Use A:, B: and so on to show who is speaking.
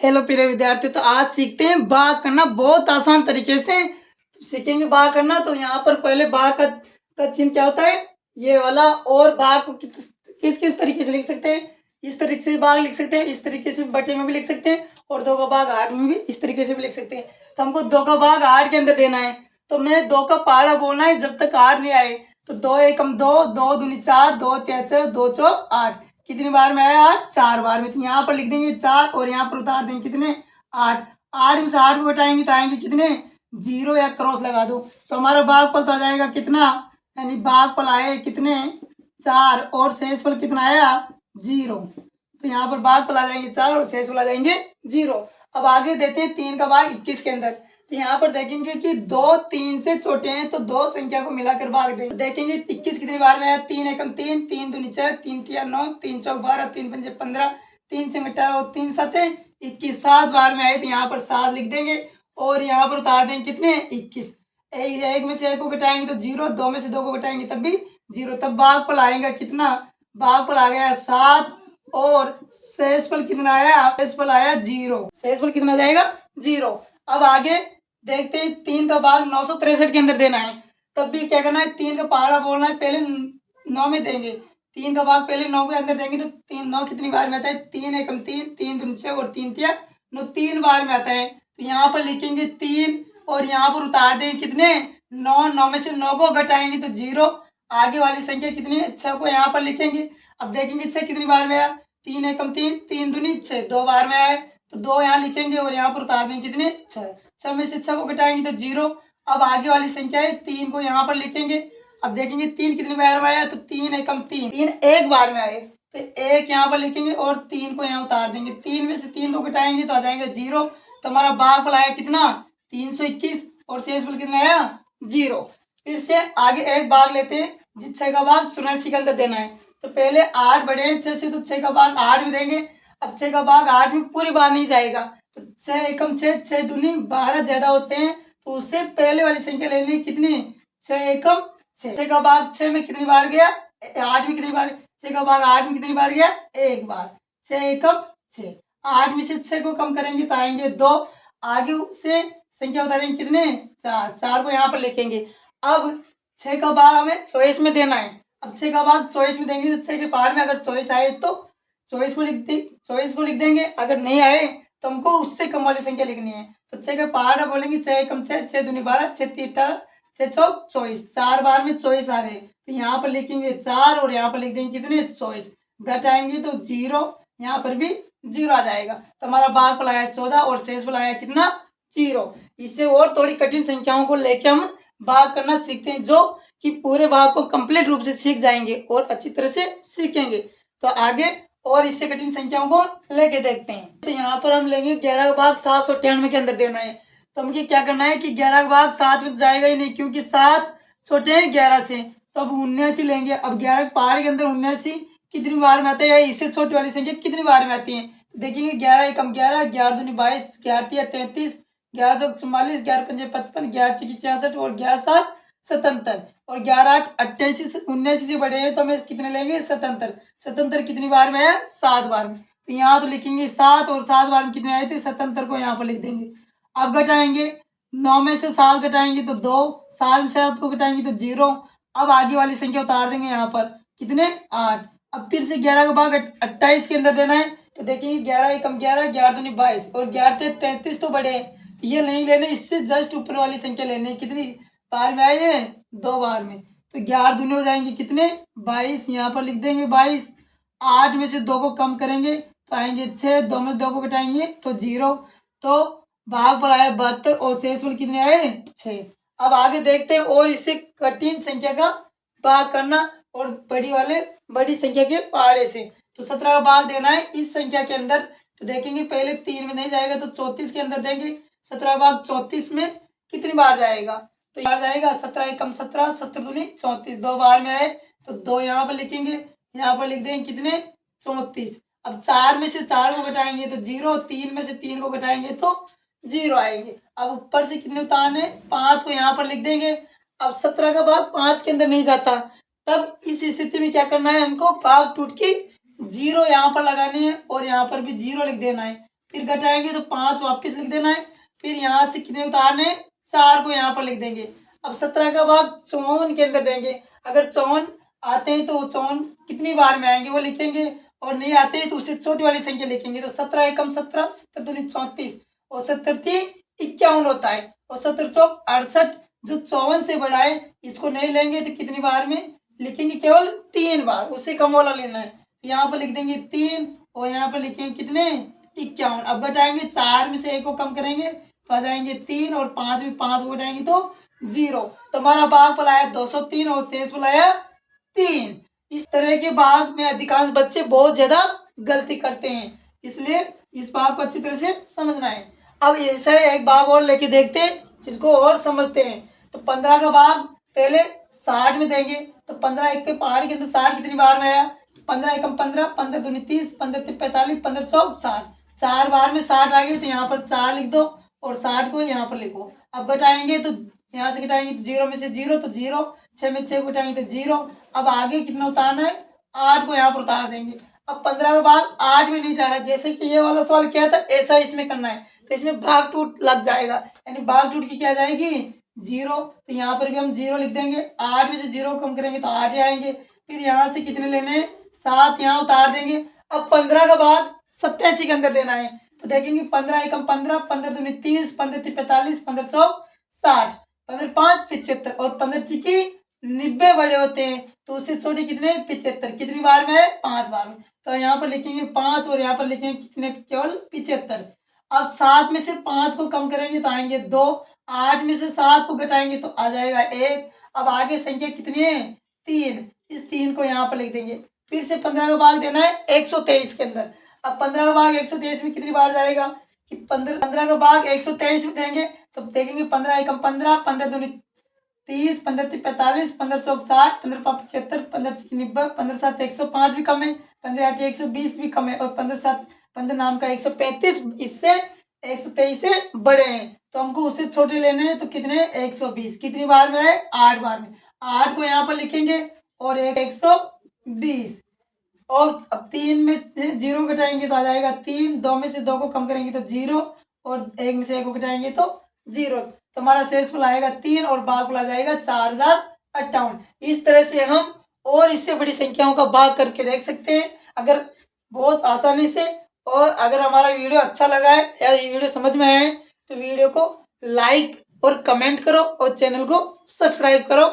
A: Hello प्रिय विद्यार्थी, तो आज सीखते हैं भाग करना बहुत आसान तरीके से। सीखेंगे भाग करना। तो यहाँ पर पहले भाग का चिन्ह क्या होता है, ये वाला। और भाग को किस किस तरीके से लिख सकते हैं, इस तरीके से भाग लिख सकते हैं, इस तरीके से बटे में भी लिख सकते हैं, और 2 का भाग 8 में भी इस तरीके से भी लिख सकते हैं। तो हमको 2 का भाग 8 के अंदर देना है, तो मैं 2 का पहाड़ा बोलना है जब तक 8 नहीं आए। तो 2 एकम 2, 2 दूनी 4, 2 तिया 6, 2 चौक 8। कितनी बार में आया? 8, 4 बार में। तो यहाँ पर लिख देंगे 4 और यहाँ पर उतार देंगे कितने? 8। 8 में से 8 को घटाएंगे तो आएंगे कितने? 0 या क्रॉस लगा दो तो हमारा भागफल तो आ जाएगा कितना, यानी भागफल आए कितने? 4 और शेषफल कितना आया? 0। तो यहाँ पर भागफल आ जाएंगे 4 और शेषफल आ जाएंगे 0। अब आगे देते हैं 3 का भाग 21 के अंदर। तो यहाँ पर देखेंगे कि 2 3 से छोटे हैं, तो 2 संख्या को मिलाकर भाग देंगे। देखेंगे 21 कितनी बार में आया? 3 एकम 3, 3 दूनी 6, 3 तिया 9, 3 चौक 12, 3 पंजे 15, 3 छंग 18 और 3 साते 21। 7 बार में आए तो यहाँ पर 7 लिख देंगे और यहाँ पर उतार देंगे कितने? 21। एक में से एक को घटाएंगे तो 0, 2 में से 2 को घटाएंगे तब भी 0। तब भागफल आएगा कितना? भागफल आ गया 7 और शेषफल कितना आया? शेषफल आया 0। शेषफल कितना जाएगा? 0। अब आगे देखते हैं 3 का भाग 963 के अंदर देना है। तब भी क्या करना है? 3 का पहाड़ा बोलना है, पहले 9 में देंगे। 3 का भाग पहले 9 के अंदर देंगे तो 3 9 कितनी बार में आता है? 3 एकम 3, 3 दूनी 6 और 3 तिया 9, 3 बार में आता है। तो यहाँ पर लिखेंगे 3 और यहाँ पर उतार देंगे कितने? 9। 9 में से 9 को घटाएंगे तो 0। आगे वाली संख्या कितनी है? 6 को यहाँ पर लिखेंगे। अब देखेंगे 6 कितनी बार में आया? 3 एकम 3, 3 दूनी 6, 2 बार में आए तो 2 यहाँ लिखेंगे और यहाँ पर उतार देंगे कितने? 6। 6 में से 6 को घटाएंगे तो 0। अब आगे वाली संख्या है 3 को यहाँ पर लिखेंगे। अब देखेंगे 3 कितनी बार में आया? तो 3 एकम 3, 3 एक बार में आए तो 1 यहाँ पर लिखेंगे और 3 को यहाँ उतार देंगे। 3 में से 3 को घटाएंगे तो आ जाएगा 0। तो हमारा भागफल आया कितना? 321 और शेषफल कितना आया? 0। फिर से आगे एक भाग लेते हैं, जिस 6 का भाग 84 के अंदर देना है। तो पहले 8 बढ़े हैं 6 से, तो 6 का भाग 8 में देंगे। अब 6 का भाग 8 में पूरी बार नहीं जाएगा, तो 6 एकम 6, 6 दूनी 12 ज्यादा होते हैं, तो उससे पहले वाली संख्या ले लेनी कितनी? 6 एकम 6। 6 का भाग 6 में कितनी बार गया? 8 में कितनी बार? 6 का भाग 8 में कितनी बार गया? एक बार। 6 एकम 6। 8 में से 6 को कम करेंगे तो आएंगे 2। आगे से संख्या उतारेंगे कितने? 4। 4 को यहाँ पर लिखेंगे। अब 6 का भाग हमें 24 में देना है। अब 6 का भाग 24 में देंगे तो 6 के पहाड़ में अगर 24 आए तो 24 को लिख देंगे। अगर नहीं आए तो हमको उससे कम वाली संख्या लिखनी है। तो 6 का पहाड़ा बोलेंगे 6 एकम 6, 6 दूनी 12, 6 तीन 18, 6 चौक 24। 4 बार में 24 आ गए तो यहाँ पर लिखेंगे 4 और यहाँ पर लिख देंगे कितने? 24। घटाएंगे तो 0, यहाँ पर भी 0 आ जाएगा। तो हमारा भागफल आया 14 और शेषफल आया कितना? 0। इससे और थोड़ी कठिन संख्याओं को लेकर हम भाग करना सीखते हैं, जो कि पूरे भाग को कंप्लीट रूप से सीख जाएंगे और अच्छी तरह से सीखेंगे। तो आगे और इससे कठिन संख्याओं को लेके देखते हैं। तो यहाँ पर हम लेंगे 11 का भाग 798 के अंदर देना है। तो हमें क्या करना है कि 11 का भाग 7 में जाएगा ही नहीं, क्योंकि 7 छोटे हैं 11 से। तो अब 79 लेंगे। अब 11 के पहाड़ के अंदर 79 कितनी बार में आता है, या इससे छोटी वाली संख्या कितनी बार में आती है? तो देखेंगे 11 एकम 11, 11 दूनी 22, 11 तिया 33, 11 चौक 44, 11 पंजे 55, 11 छक्के 66 और 11 सात 77 और 11 8 88 से 79 से बड़े हैं तो हमें कितने लेंगे? 77। 77 कितनी बार में है? 7 बार में। तो यहाँ तो लिखेंगे 7 और 7 बार में कितने आए थे? 77 को यहाँ पर लिख देंगे। अब घटाएंगे 9 में से 7 घटाएंगे तो 2, 7 में 7 को घटाएंगे तो 0। अब आगे वाली संख्या उतार देंगे यहाँ पर कितने? 8। अब फिर से 11 का भाग 28 के अंदर देना है। तो देखेंगे 11 एकम 11, 11 दूनी 22 और 11 ते 33 तो बड़े हैं, तो ये नहीं लेने, इससे जस्ट ऊपर वाली संख्या लेने। कितनी बार में आए ये? 2 बार में। तो 11 दूनी हो जाएंगे कितने? 22। यहाँ पर लिख देंगे 22। 8 में से 2 को कम करेंगे तो आएंगे 6, 2 में 2 को घटाएंगे तो 0। तो भागफल आया 72 और शेषफल कितने आए? 6। अब आगे देखते हैं और इससे कठिन संख्या का भाग करना और बड़ी संख्या के पहाड़े से। तो 17 का भाग देना है इस संख्या के अंदर। तो देखेंगे पहले 3 में नहीं जाएगा तो 34 के अंदर देंगे। 17 भाग 34 में कितनी बार जाएगा? तो बार जाएगा 17 एकम 17, 17 दूनी 34, 2 बार में आए तो 2 यहाँ पर लिखेंगे, यहाँ पर लिख देंगे कितने? 34। अब 4 में से 4 को घटाएंगे तो 0, 3 में से 3 को घटाएंगे तो 0 आएंगे। अब ऊपर से कितने उतारने? 5 को यहाँ पर लिख देंगे। अब 17 का भाग 5 के अंदर नहीं जाता, तब इस स्थिति में क्या करना है? हमको भाग टूट की 0 यहाँ पर लगानी है और यहाँ पर भी 0 लिख देना है। फिर घटाएंगे तो 5 वापस लिख देना है। फिर यहाँ से कितने उतारने, 4 को यहाँ पर लिख देंगे। अब 17 का भाग 54 के अंदर देंगे। अगर 54 आते हैं तो 54 कितनी बार में आएंगे वो लिखेंगे, और नहीं आते हैं तो उससे छोटी वाली संख्या लिखेंगे। तो 17 एकम 17, 17 दूनी 34 और 70 तीन 51 होता है, और 17 चौक 68। जो 54 से बड़ा है इसको नहीं लेंगे तो कितनी बार में लिखेंगे, केवल 3 बार, उससे कम वाला लेना है। तो यहाँ पर लिख देंगे 3 और यहाँ पर लिखेंगे कितने, 51। अब घटाएंगे 4 में से 1 को कम करेंगे तो आ जाएंगे 3, और 5 में 5 को घटाएंगे तो 0। तो हमारा भाग बुलाया 203 और शेष बुलाया 3। इस तरह के भाग में अधिकांश बच्चे बहुत ज्यादा गलती करते हैं, इसलिए इस भाग को अच्छी तरह से समझना है। अब ऐसा एक भाग और लेके देखते हैं जिसको और समझते हैं। तो 15 का भाग पहले 60 में देंगे। तो 15 एक के पहाड़ी के अंदर 60 कितनी बार में आया, 15 एकम 15, 15 दूनी 30, 15 तीन 45, 15 चौक 60। 4 बार में 60 आ गई तो यहाँ पर 4 लिख दो और 60 को यहाँ पर लिखो। अब घटाएंगे तो यहाँ से घटाएंगे तो 0 में से 0 तो 0, 6 में 6 घटाएंगे तो 0। अब आगे कितना उतारना है, 8 को यहाँ पर उतार देंगे। अब 15 का भाग 8 में नहीं जा रहा, जैसे कि ये वाला सवाल किया था ऐसा इसमें करना है। तो इसमें भाग टूट लग जाएगा, यानी भाग टूट की क्या आ जाएगी, 0। तो यहाँ पर भी हम 0 लिख देंगे। 8 में से 0 कम करेंगे तो 8 ही आएंगे। फिर यहाँ से कितने लेने, 7 यहाँ उतार देंगे। अब 15 का भाग 87 के अंदर देना है। तो देखेंगे 15 एकम 15, 15 दूनी 30, 15 तीन 45, 15 चौक 60, 15 पाँच 75 और 15 चिकी 90 बड़े होते हैं। तो उससे छोटे कितने, 75। कितनी बार में है, 5 बार में। तो यहाँ पर लिखेंगे 5 और यहाँ पर लिखेंगे कितने, केवल 75। अब 7 में से 5 को कम करेंगे तो आएंगे 2, 8 में से 7 को घटाएंगे तो आ जाएगा 1। अब आगे संख्या कितनी है, 3। इस 3 को यहाँ पर लिख देंगे। फिर से 15 का भाग देना है 123 के अंदर। अब 15 का भाग 123 में कितनी बार जाएगा कि 15 का भाग 123 में देंगे तो देखेंगे 15 एकम 15, 15 दूनी 30, 15 तीन 45, 15 चौक 60, 15 पाँच 75, 15 छः 90, 15 सात 105 भी कम है, 15 आठ 120 भी कम है, और 15 सात 15 नाम का 135 इससे 123 से बड़े हैं। तो हमको उससे छोटे लेने हैं तो कितने, 120। कितनी बार में है, 8 बार में। 8 को यहाँ पर लिखेंगे और 120। और अब 3 में से 0 घटाएंगे तो आ जाएगा 3, 2 में से 2 को कम करेंगे तो 0, और 1 में से 1 को घटाएंगे तो 0। तो हमारा शेषफल आएगा 3 और भागफल आ जाएगा 4058। इस तरह से हम और इससे बड़ी संख्याओं का भाग करके देख सकते हैं, अगर बहुत आसानी से। और अगर हमारा वीडियो अच्छा लगा है या ये वीडियो समझ में आया है तो वीडियो को लाइक और कमेंट करो और चैनल को सब्सक्राइब करो।